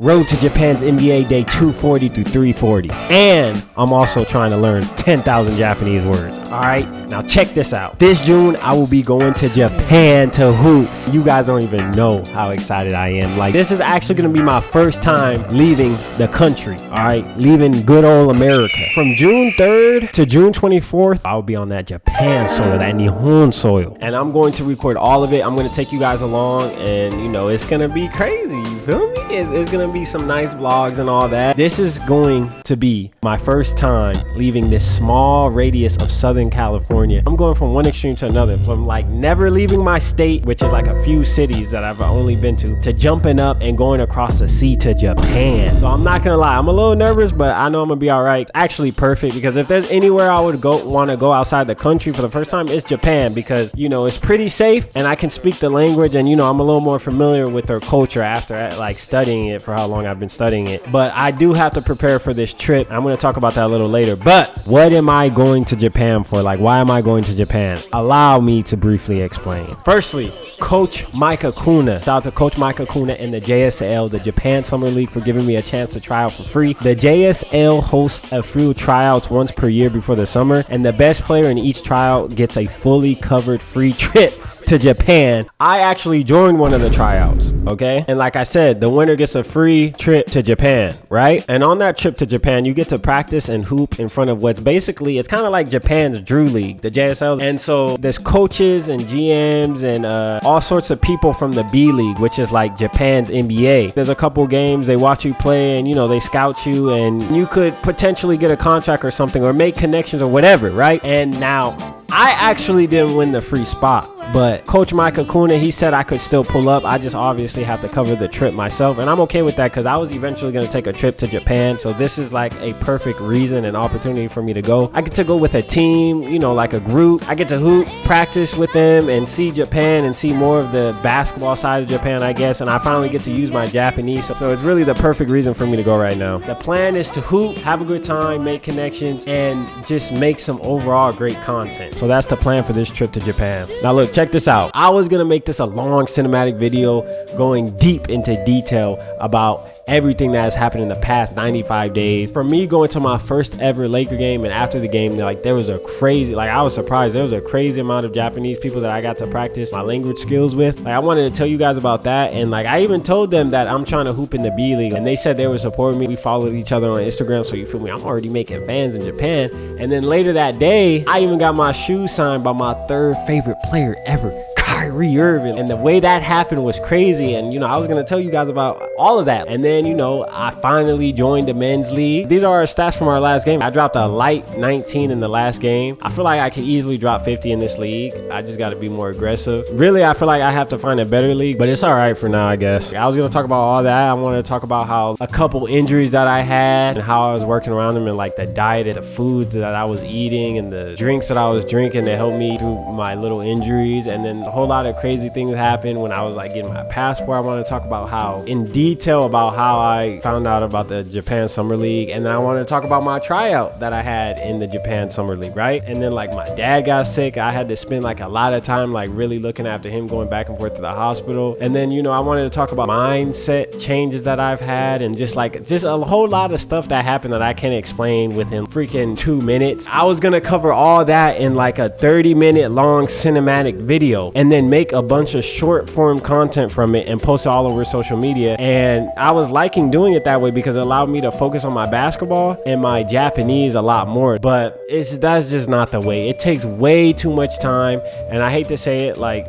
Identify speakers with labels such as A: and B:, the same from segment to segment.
A: Road to Japan's NBA Day 240 through 340. And I'm also trying to learn 10,000 Japanese words. All right, now check this out. This June, I will be going to Japan to hoop. You guys don't even know how excited I am. Like, this is actually going to be my first time leaving the country. All right, leaving good old America. From June 3rd to June 24th, I'll be on that Japan soil, that Nihon soil. And I'm going to record all of it. I'm going to take you guys along, and you know, it's going to be crazy. You feel me? It's going to be some nice vlogs and all that. This is going to be my first time leaving this small radius of Southern California. I'm going from one extreme to another, from like never leaving my state, which is like a few cities that I've only been to jumping up and going across the sea to Japan. So I'm not gonna lie, I'm a little nervous, but I know I'm gonna be all right. It's actually perfect, because if there's anywhere I would want to go outside the country for the first time, it's Japan, because you know, it's pretty safe and I can speak the language, and you know, I'm a little more familiar with their culture after like studying it for how long I've been studying it. But I do have to prepare for this trip. I'm going to talk about that a little later. But what am I going to Japan for? Like, why am I going to Japan? Allow me to briefly explain. Firstly, Coach Mike Acuna. Shout out to Coach Mike Acuna and the JSL, the Japan Summer League, for giving me a chance to try out for free. The JSL hosts a few tryouts once per year before the summer, and the best player in each tryout gets a fully covered free trip to Japan. I actually joined one of the tryouts, okay? And like I said, the winner gets a free trip to Japan, right? And on that trip to Japan, you get to practice and hoop in front of what basically, it's kind of like Japan's Drew League, the JSL. And so there's coaches and GMs and all sorts of people from the B League, which is like Japan's NBA. There's a couple games, they watch you play, and you know, they scout you, and you could potentially get a contract or something, or make connections or whatever, right? And now, I actually didn't win the free spot, but Coach Mike Acuna, he said I could still pull up. I just obviously have to cover the trip myself, and I'm okay with that, because I was eventually going to take a trip to Japan. So this is like a perfect reason and opportunity for me to go. I get to go with a team, you know, like a group. I get to hoop, practice with them, and see Japan and see more of the basketball side of Japan, I guess. And I finally get to use my Japanese. So it's really the perfect reason for me to go right now. The plan is to hoop, have a good time, make connections, and just make some overall great content. So that's the plan for this trip to Japan. Now look, check this out. I was gonna make this a long cinematic video going deep into detail about everything that has happened in the past 95 days. For me going to my first ever Laker game, and after the game, like, there was a crazy, like, I was surprised, there was a crazy amount of Japanese people that I got to practice my language skills with. Like, I wanted to tell you guys about that, and like, I even told them that I'm trying to hoop in the B League, and they said they would support me. We followed each other on Instagram, so you feel me, I'm already making fans in Japan. And then later that day, I even got my shoes signed by my third favorite player ever, Kyrie Irving. And the way that happened was crazy. And you know, I was gonna tell you guys about all of that. And then, you know, I finally joined the men's league. These are our stats from our last game. I dropped a light 19 in the last game. I feel like I could easily drop 50 in this league. I just got to be more aggressive. Really, I feel like I have to find a better league, but it's all right for now, I guess. I was gonna talk about all that. I wanted to talk about how a couple injuries that I had and how I was working around them, and like the diet and the foods that I was eating and the drinks that I was drinking that helped me through my little injuries. And then a whole lot of crazy things happened when I was like getting my passport. I want to talk about how in detail about how I found out about the Japan Summer League, and then I want to talk about my tryout that I had in the Japan Summer League, right? And then like my dad got sick. I had to spend like a lot of time like really looking after him, going back and forth to the hospital. And then, you know, I wanted to talk about mindset changes that I've had, and just a whole lot of stuff that happened that I can't explain within freaking 2 minutes. I was gonna cover all that in like a 30-minute long cinematic video, and then make a bunch of short form content from it and post it all over social media. And I was liking doing it that way because it allowed me to focus on my basketball and my Japanese a lot more. But that's just not the way. It takes way too much time, and I hate to say it, like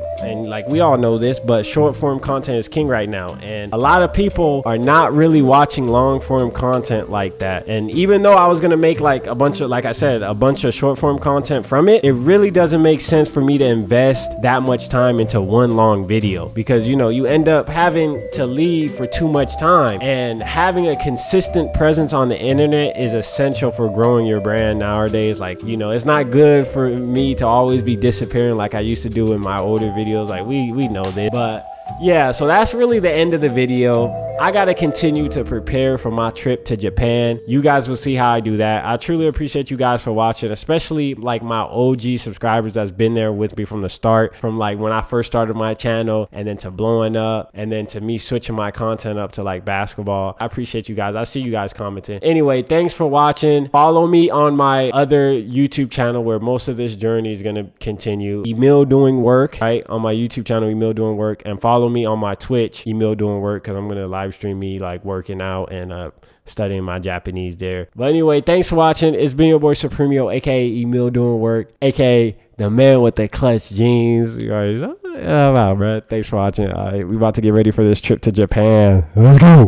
A: we all know this, but short form content is king right now, and a lot of people are not really watching long form content like that. And even though I was gonna make like a bunch of, like I said, a bunch of short form content from it, it really doesn't make sense for me to invest that much time into one long video, because you know, you end up having to leave for too much time. And having a consistent presence on the internet is essential for growing your brand nowadays. Like, you know, it's not good for me to always be disappearing like I used to do in my older videos. Like we know this. But yeah, so that's really the end of the video. I gotta continue to prepare for my trip to Japan. You guys will see how I do that. I truly appreciate you guys for watching, especially like my OG subscribers that's been there with me from the start, from like when I first started my channel and then to blowing up and then to me switching my content up to like basketball. I appreciate you guys. I see you guys commenting. Anyway, thanks for watching. Follow me on my other YouTube channel where most of this journey is gonna continue. Emil Doing Work, right? On my YouTube channel, Emil Doing Work, and follow me on my Twitch, Emil Doing Work, because I'm gonna live stream me like working out and studying my Japanese there. But anyway, thanks for watching. It's been your boy SupremeEO, aka Emil Doing Work, aka the man with the clutch jeans. You already know. I'm out, bro. Thanks for watching. All right, we about to get ready for this trip to Japan. Let's go.